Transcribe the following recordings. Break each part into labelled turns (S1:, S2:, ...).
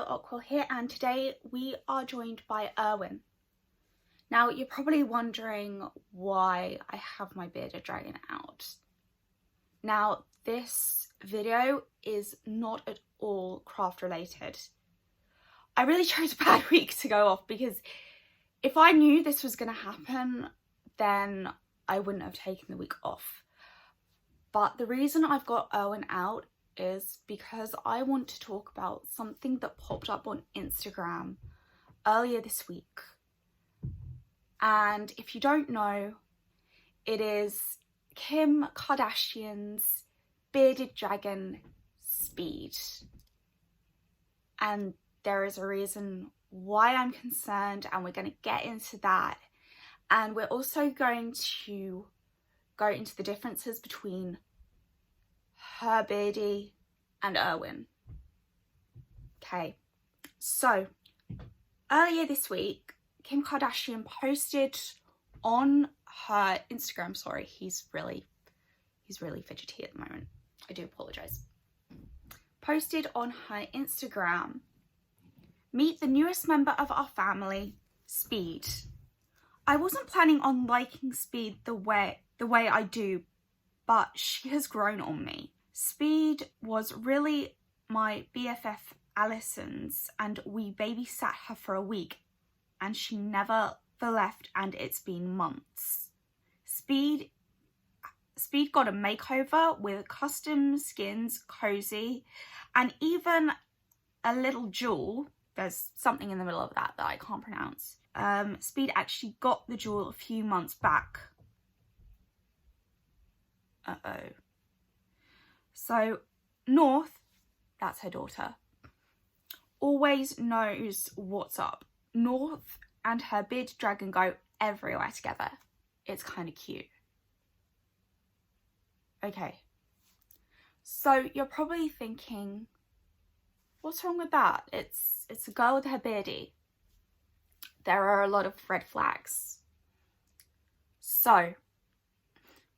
S1: Ockwell here, and today we are joined by Irwin. Now you're probably wondering why I have my bearded dragon out. Now this video is not at all craft related. I really chose a bad week to go off because if I knew this was going to happen, then I wouldn't have taken the week off. But the reason I've got Irwin out is because I want to talk about something that popped up on Instagram earlier this week. And if you don't know, it is Kim Kardashian's bearded dragon Speed. And there is a reason why I'm concerned, and we're going to get into that. And we're also going to go into the differences between her beardie and Irwin. Okay, so earlier this week, Kim Kardashian posted on her Instagram, sorry, he's really fidgety at the moment, I do apologise, posted on her Instagram, "Meet the newest member of our family, Speed. I wasn't planning on liking Speed the way I do, but she has grown on me. Speed was really my BFF Allison's, and we babysat her for a week and she never left, and it's been months. Speed got a makeover with custom skins, cozy, and even a little jewel." There's something in the middle of that I can't pronounce. Speed actually got the jewel a few months back. So North, that's her daughter, always knows what's up. North and her bearded dragon go everywhere together. It's kind of cute. Okay, so you're probably thinking, what's wrong with that? It's a girl with her beardie. There are a lot of red flags. So,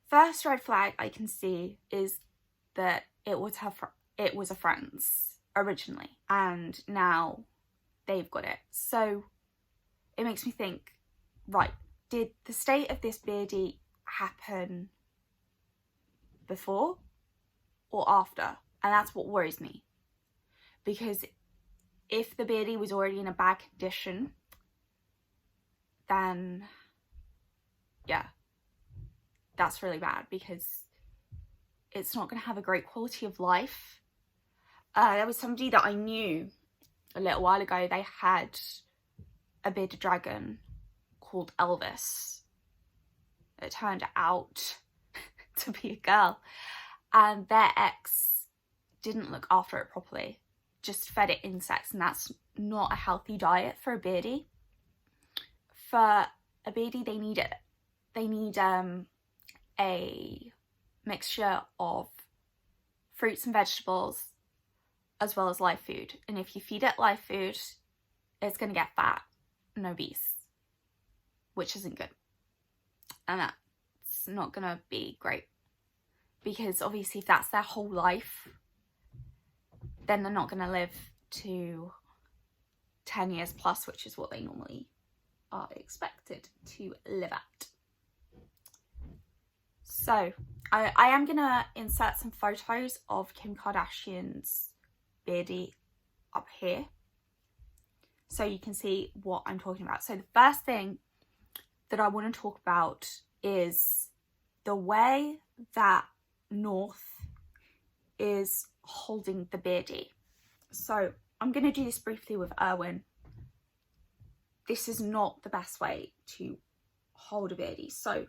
S1: first red flag I can see is that it was a friend's originally, and now they've got it. So it makes me think, right, did the state of this beardie happen before or after? And that's what worries me, because if the beardie was already in a bad condition, then yeah, that's really bad, because it's not going to have a great quality of life. There was somebody that I knew a little while ago, they had a bearded dragon called Elvis. It turned out to be a girl, and their ex didn't look after it properly, just fed it insects, and that's not a healthy diet for a beardie. For a beardie, they need a mixture of fruits and vegetables as well as live food, and if you feed it live food, it's going to get fat and obese, which isn't good, and that's not going to be great, because obviously if that's their whole life, then they're not going to live to 10 years plus, which is what they normally are expected to live at. So I am going to insert some photos of Kim Kardashian's beardie up here so you can see what I'm talking about. So the first thing that I want to talk about is the way that North is holding the beardie. So I'm going to do this briefly with Irwin. This is not the best way to hold a beardie. So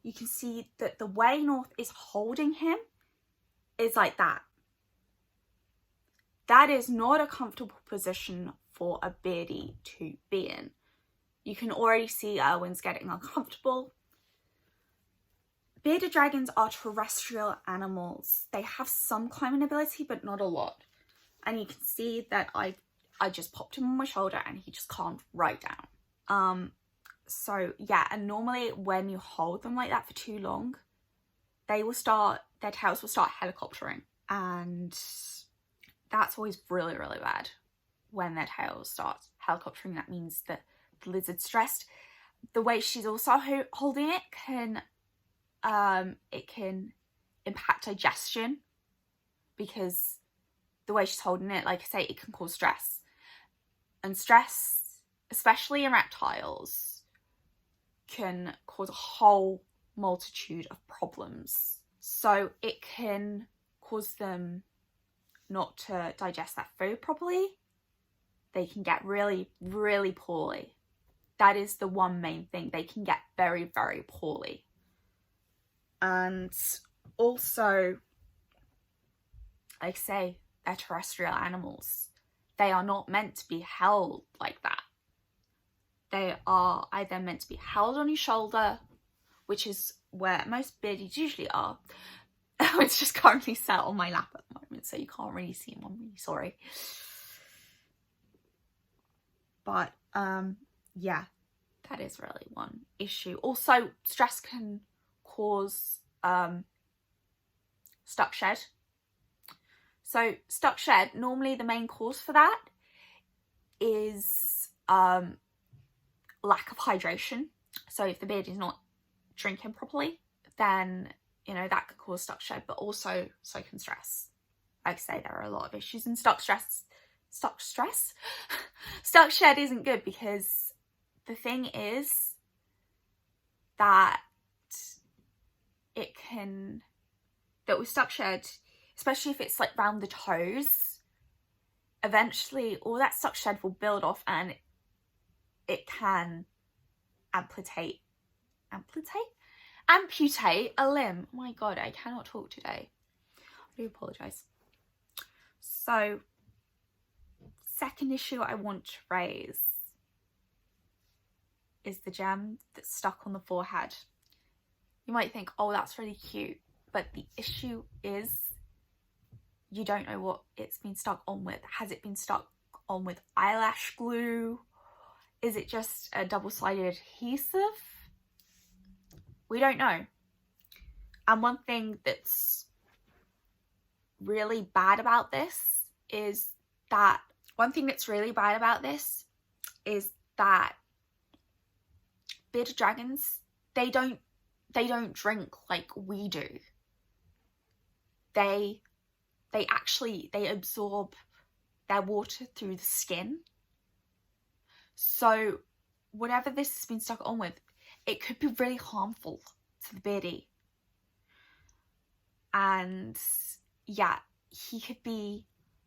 S1: you can see that the way North is holding him is like that. That is not a comfortable position for a beardie to be in. You can already see Irwin's getting uncomfortable. Bearded dragons are terrestrial animals. They have some climbing ability, but not a lot. And you can see that I just popped him on my shoulder and he just calmed right down. So yeah, and normally when you hold them like that for too long, their tails will start helicoptering, and that's always really, really bad when their tail starts helicoptering, that means that the lizard's stressed. The way she's also holding it can impact digestion, because the way she's holding it, like I say, it can cause stress. And stress, especially in reptiles, can cause a whole multitude of problems. So it can cause them not to digest that food properly. They can get really, really poorly. That is the one main thing. They can get very, very poorly. And also, like I say, they're terrestrial animals. They are not meant to be held like that. They are either meant to be held on your shoulder, which is where most beardies usually are. It's just currently sat on my lap at the moment, so you can't really see him. I'm really sorry. But yeah, that is really one issue. Also, stress can cause stuck shed. So stuck shed, normally the main cause for that is lack of hydration. So if the beard is not drinking properly, then, you know, that could cause stuck shed, but also so can stress. Like I say, there are a lot of issues, and stuck shed isn't good, because the thing is that with stuck shed, especially if it's like round the toes, eventually all that stuck shed will build off, and it can amputate a limb. Oh my god, I cannot talk today. I do apologise. So, second issue I want to raise is the gem that's stuck on the forehead. You might think, oh, that's really cute, but the issue is you don't know what it's been stuck on with. Has it been stuck on with eyelash glue? Is it just a double-sided adhesive? We don't know. And one thing that's really bad about this is that bearded dragons, they don't drink like we do. They absorb their water through the skin. So whatever this has been stuck on with, it could be really harmful to the beardie. And yeah, he could be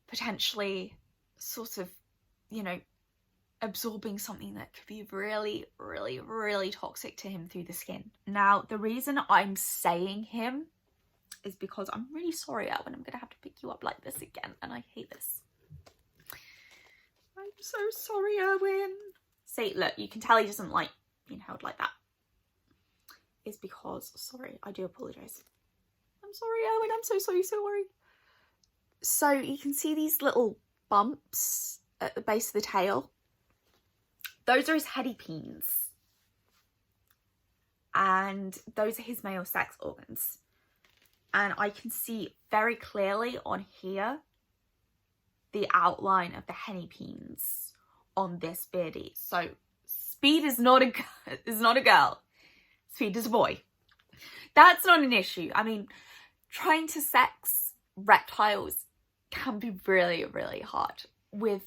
S1: potentially sort of, you know, absorbing something that could be really, really, really toxic to him through the skin. Now, the reason I'm saying him is because I'm really sorry, Irwin. I'm going to have to pick you up like this again, and I hate this. I'm so sorry, Irwin. See, look, you can tell he doesn't like being held like that. It's because, sorry, I do apologise. I'm sorry, Irwin. I'm so sorry. So you can see these little bumps at the base of the tail. Those are his hedipenes. And those are his male sex organs. And I can see very clearly on here the outline of the hedipenes on this beardie. So Speed is not a girl. Speed is a boy. That's not an issue. I mean, trying to sex reptiles can be really, really hard. With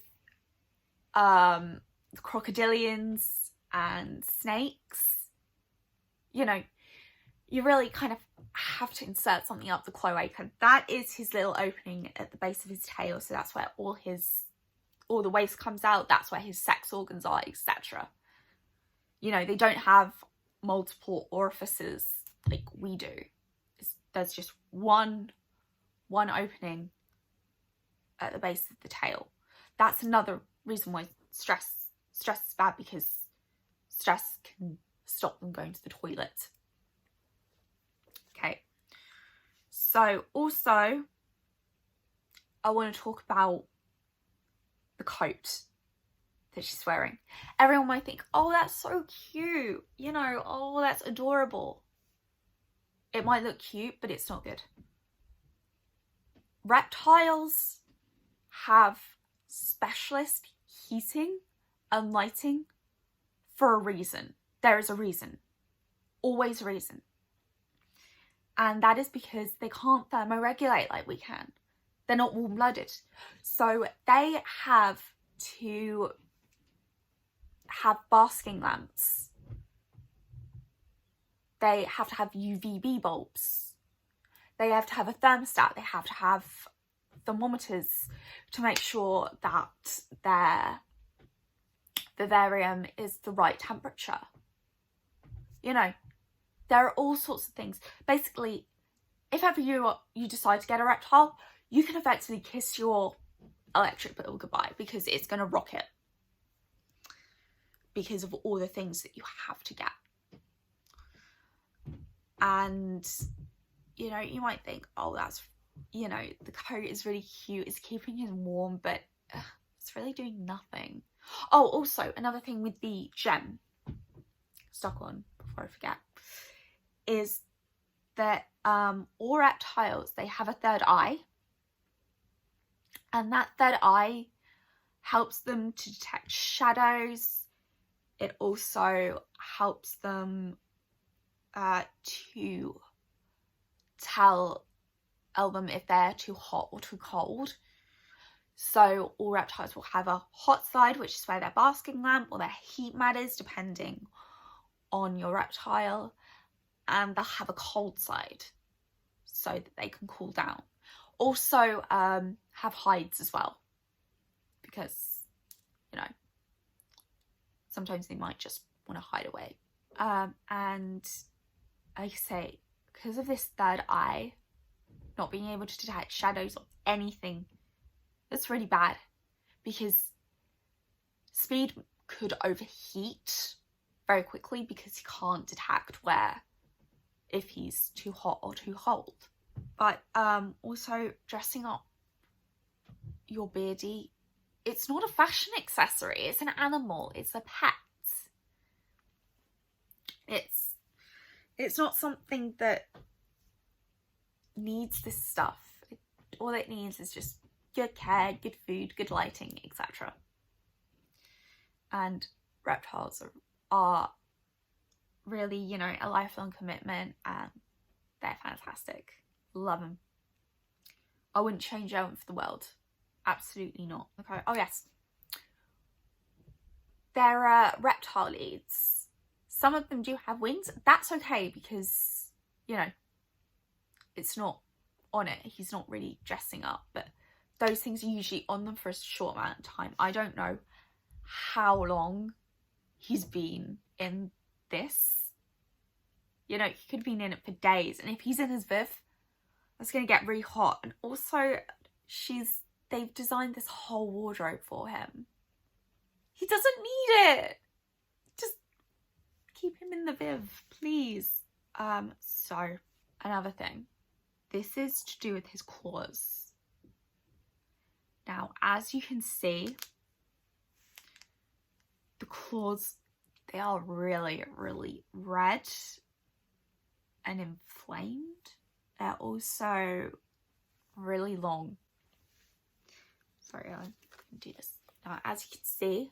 S1: crocodilians and snakes, you know, you really kind of have to insert something up the cloaca. That is his little opening at the base of his tail, so that's where all the waste comes out. That's where his sex organs are, etc. You know, they don't have multiple orifices like we do. There's just one opening at the base of the tail. That's another reason why stress is bad, because stress can stop them going to the toilet. Okay, so also I want to talk about the coat that she's wearing. Everyone might think, oh, that's so cute, you know, oh, that's adorable. It might look cute, but it's not good. Reptiles have specialist heating and lighting for a reason. There is a reason. Always a reason. And that is because they can't thermoregulate like we can. They're not warm-blooded. So they have to have basking lamps. They have to have UVB bulbs. They have to have a thermostat. They have to have thermometers to make sure that their vivarium is the right temperature. You know, there are all sorts of things. Basically, if ever you decide to get a reptile, you can effectively kiss your electric bill goodbye, because it's going to rocket because of all the things that you have to get. And, you know, you might think, oh, that's, you know, the coat is really cute, it's keeping him warm, but it's really doing nothing. Oh, also, another thing with the gem, stuck on before I forget, is that all reptiles, they have a third eye. And that third eye helps them to detect shadows. It also helps them to tell them if they're too hot or too cold. So all reptiles will have a hot side, which is where their basking lamp or their heat mat is, depending on your reptile. And they'll have a cold side so that they can cool down. Also have hides as well, because, you know, sometimes they might just want to hide away. And like I say, because of this third eye not being able to detect shadows or anything, that's really bad, because Speed could overheat very quickly because he can't detect if he's too hot or too cold. But also dressing up your beardie, it's not a fashion accessory, it's an animal, it's a pet. It's not something that needs this stuff. All it needs is just good care, good food, good lighting, etc. And reptiles are really, you know, a lifelong commitment, and they're fantastic. Love them. I wouldn't change them for the world. Absolutely not. Okay. Oh yes. There are reptile leads. Some of them do have wings. That's okay, because, you know, it's not on it. He's not really dressing up, but those things are usually on them for a short amount of time. I don't know how long he's been in this. You know, he could have been in it for days. And if he's in his Viv, that's going to get really hot. And also, they've designed this whole wardrobe for him. He doesn't need it. Just keep him in the Viv, please. So, another thing. This is to do with his claws. Now, as you can see, the claws, they are really, really red and inflamed. They're also really long. Sorry, I can do this. Now, as you can see,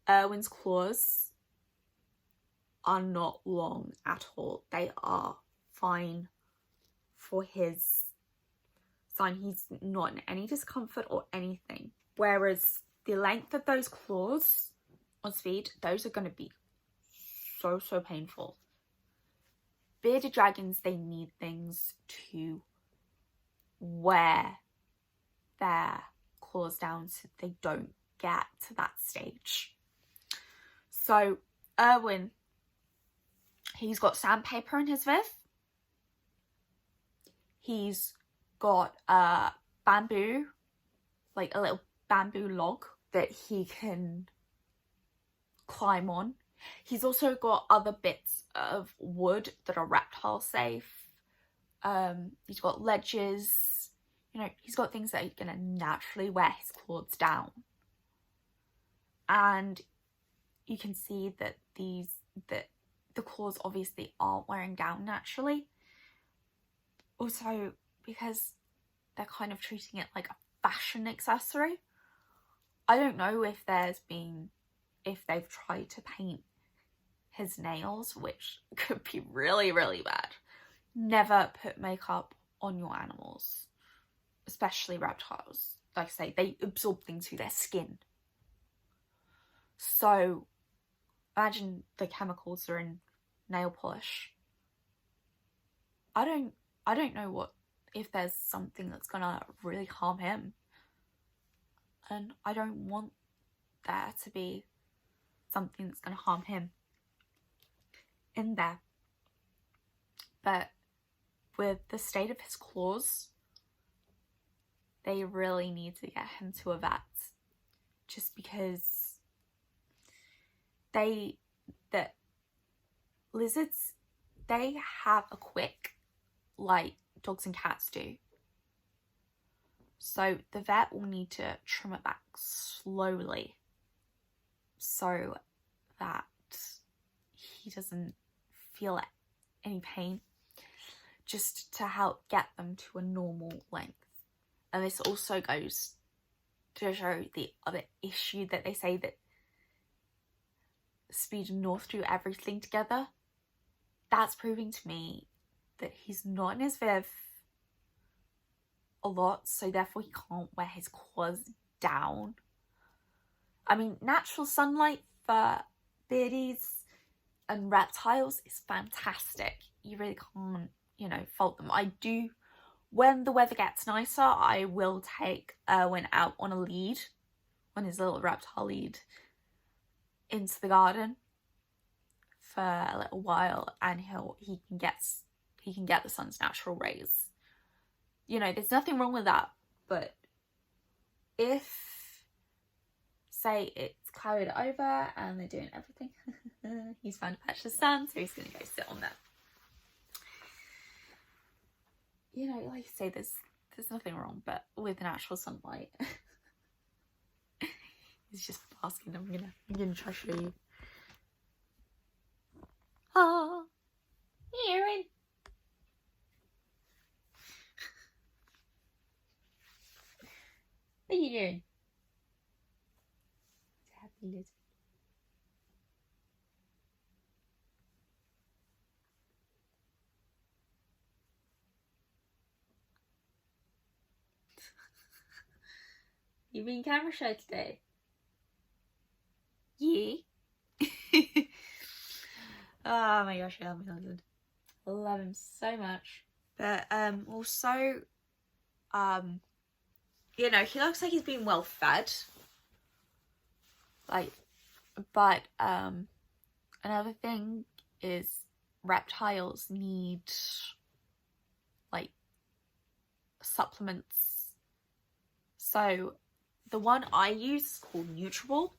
S1: Irwin's claws are not long at all. They are fine for his sign. He's not in any discomfort or anything. Whereas the length of those claws on Speed, those are going to be so painful. Bearded dragons, they need things to wear their claws down so they don't get to that stage. So Irwin, he's got sandpaper in his Viv. He's got bamboo, like a little bamboo log that he can climb on. He's also got other bits of wood that are reptile safe. He's got ledges. You know, he's got things that are going to naturally wear his claws down. And you can see that the claws obviously aren't wearing down naturally. Also, because they're kind of treating it like a fashion accessory. I don't know if they've tried to paint his nails, which could be really, really bad. Never put makeup on your animals, especially reptiles. Like I say, they absorb things through their skin. So imagine the chemicals that are in nail polish. I don't know if there's something that's gonna really harm him. And I don't want there to be something that's gonna harm him in there. But with the state of his claws, they really need to get him to a vet, just because the lizards, they have a quick, like dogs and cats do. So the vet will need to trim it back slowly so that he doesn't feel any pain, just to help get them to a normal length. And this also goes to show the other issue that they say that Speed and North do everything together. That's proving to me that he's not in his viv a lot, so therefore he can't wear his claws down. I mean, natural sunlight for beardies and reptiles is fantastic. You really can't, fault them. I do, when the weather gets nicer, I will take Irwin out on a lead, on his little reptile lead, into the garden for a little while, and he can get the sun's natural rays. There's nothing wrong with that. But if, say, it's clouded over and they're doing everything, he's found a patch of sun, so he's gonna go sit on that. Like I say, there's nothing wrong, but with natural sunlight. He's just basking. I'm gonna try to show you. Oh, Erin. What are you doing? Happy lizard. You being camera shy today? Yeah. Oh my gosh, I love my husband. I love him so much. But also, he looks like he's been well fed. But another thing is reptiles need supplements. So the one I use is called Nutrable,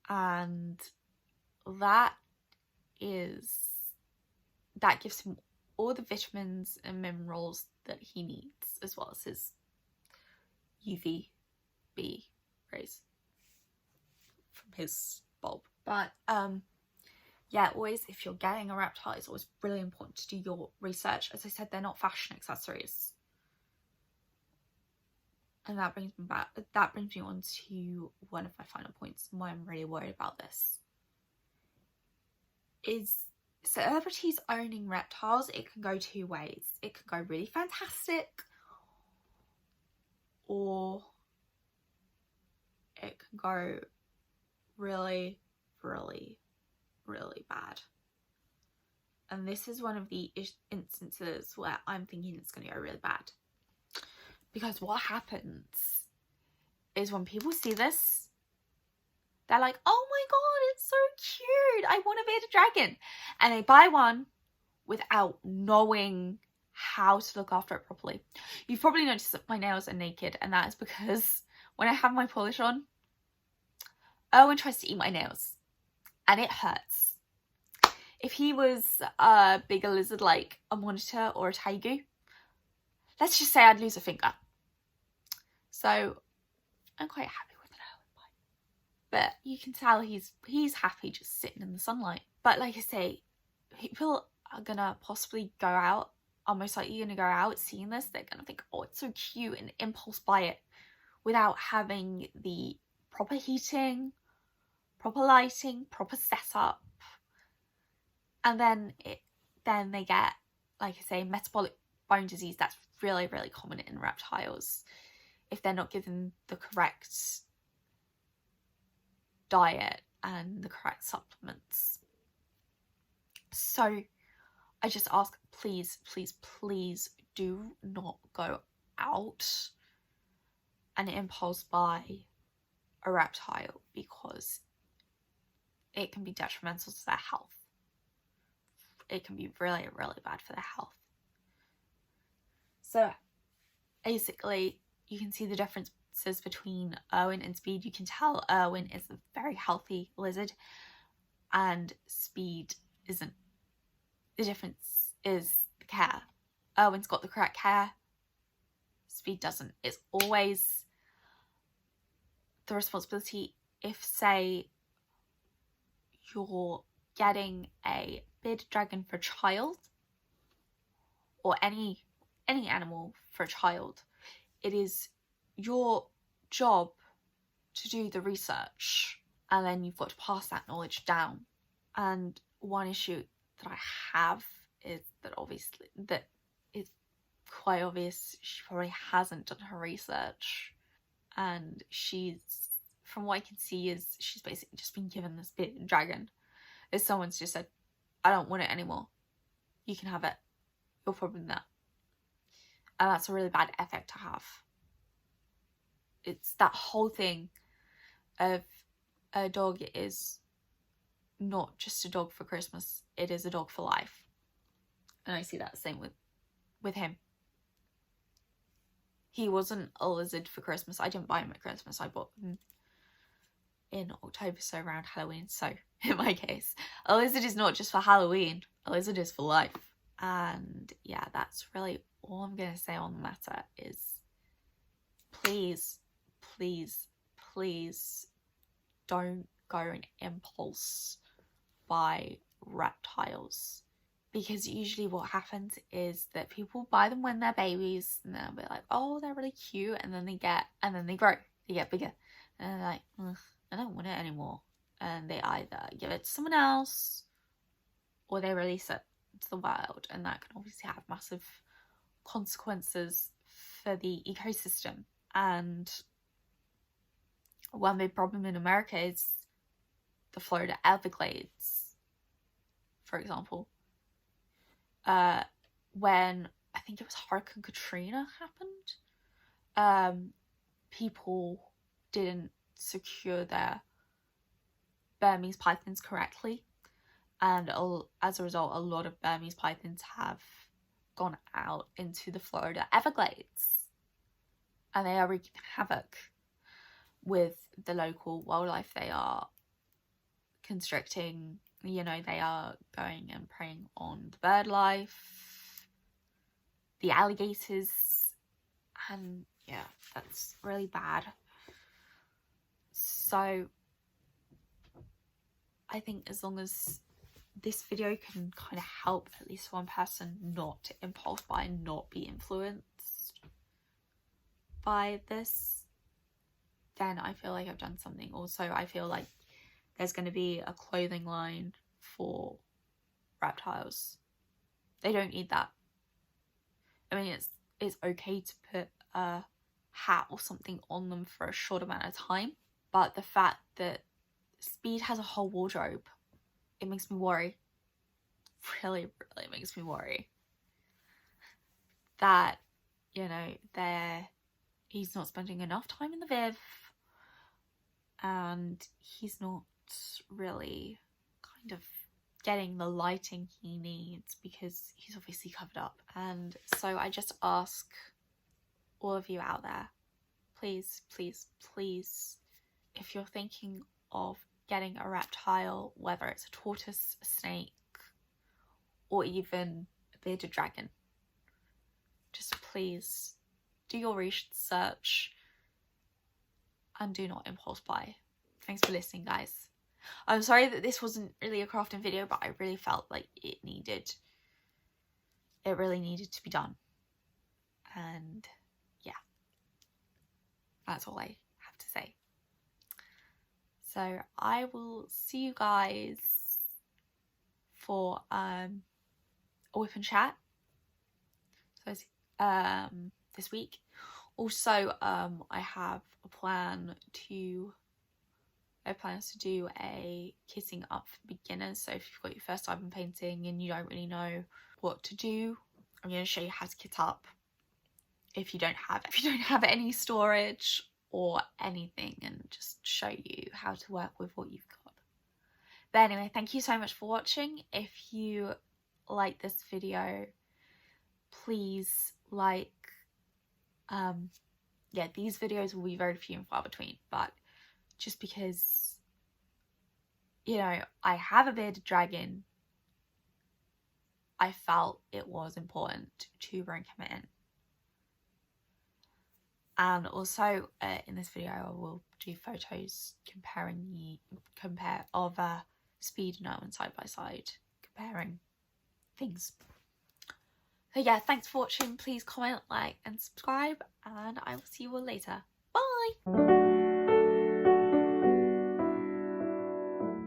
S1: and that gives him all the vitamins and minerals that he needs, as well as his UVB rays from his bulb. But always, if you're getting a reptile, it's always really important to do your research. As I said, they're not fashion accessories. And that brings me on to one of my final points and why I'm really worried about this. Is celebrities owning reptiles, it can go two ways. It can go really fantastic, or it can go really, really, really bad. And this is one of the instances where I'm thinking it's going to go really bad. Because what happens is when people see this, they're like, oh my god, it's so cute, I want a bearded dragon. And they buy one without knowing how to look after it properly. You've probably noticed that my nails are naked, and that is because when I have my polish on, Irwin tries to eat my nails, and it hurts. If he was a bigger lizard like a monitor or a taigu, let's just say I'd lose a finger. So I'm quite happy with an Irwin bite. But you can tell he's happy just sitting in the sunlight. But like I say, people are gonna possibly go out, are most likely gonna go out seeing this, they're gonna think, oh, it's so cute, and impulse buy it without having the proper heating, proper lighting, proper setup. And then they get, like I say, metabolic bone disease. That's really, really common in reptiles if they're not given the correct diet and the correct supplements. So I just ask, please, please, please do not go out and impulse buy a reptile, because it can be detrimental to their health. It can be really, really bad for their health. So basically, you can see the differences between Irwin and Speed. You can tell Irwin is a very healthy lizard and Speed isn't. The difference is the care. Irwin's got the correct care, Speed doesn't. It's always the responsibility, if say you're getting a bearded dragon for a child, or any animal for a child, it is your job to do the research, and then you've got to pass that knowledge down. And one issue that I have is that obviously, that it's quite obvious she probably hasn't done her research, and she's, from what I can see, is she's basically just been given this bearded dragon. If someone's just said, I don't want it anymore, you can have it, you're probably not. And that's a really bad effect to have. It's that whole thing of a dog is not just a dog for Christmas, it is a dog for life. And I see that same with him. He wasn't a lizard for Christmas. I didn't buy him at Christmas. I bought him in October, so around Halloween. So in my case, a lizard is not just for Halloween. A lizard is for life. And yeah, that's really all I'm going to say on the matter is please, please, please don't go and impulse buy reptiles, because usually what happens is that people buy them when they're babies and they'll be like, oh, they're really cute, and then they grow, they get bigger, and they're like, I don't want it anymore, and they either give it to someone else or they release it to the wild, and that can obviously have massive consequences for the ecosystem. And one big problem in America is the Florida Everglades, for example. When I think it was Hurricane Katrina happened, people didn't secure their Burmese pythons correctly, and as a result, a lot of Burmese pythons have gone out into the Florida Everglades, and they are wreaking havoc with the local wildlife. They are constricting, they are going and preying on the bird life, the alligators, and yeah, that's really bad. So I think as long as this video can kind of help at least one person not to impulse buy and not be influenced by this, then I feel like I've done something. Also, I feel like there's going to be a clothing line for reptiles. They don't need that. I mean, it's okay to put a hat or something on them for a short amount of time, but the fact that Speed has a whole wardrobe, it makes me worry. Really, really makes me worry that, he's not spending enough time in the Viv, and he's not really kind of getting the lighting he needs because he's obviously covered up. And so I just ask all of you out there, please, please, please, if you're thinking of getting a reptile, whether it's a tortoise, a snake, or even a bearded dragon, just please do your research and do not impulse buy. Thanks for listening, guys. I'm sorry that this wasn't really a crafting video, but I really felt like it really needed to be done. And yeah. That's all I have to say. So I will see you guys for a whip and chat. So this week. Also, I have plans to do a kitting up for beginners. So if you've got your first time in painting and you don't really know what to do, I'm going to show you how to kit up if you don't have any storage or anything, and just show you how to work with what you've got. But anyway, thank you so much for watching. If you like this video, please like, yeah, these videos will be very few and far between, but just because, you know, I have a bearded dragon, I felt it was important to bring him in. And also in this video I will do photos compare of Speed and Irwin side by side, comparing things. So yeah, thanks for watching. Please comment, like and subscribe, and I will see you all later. Bye!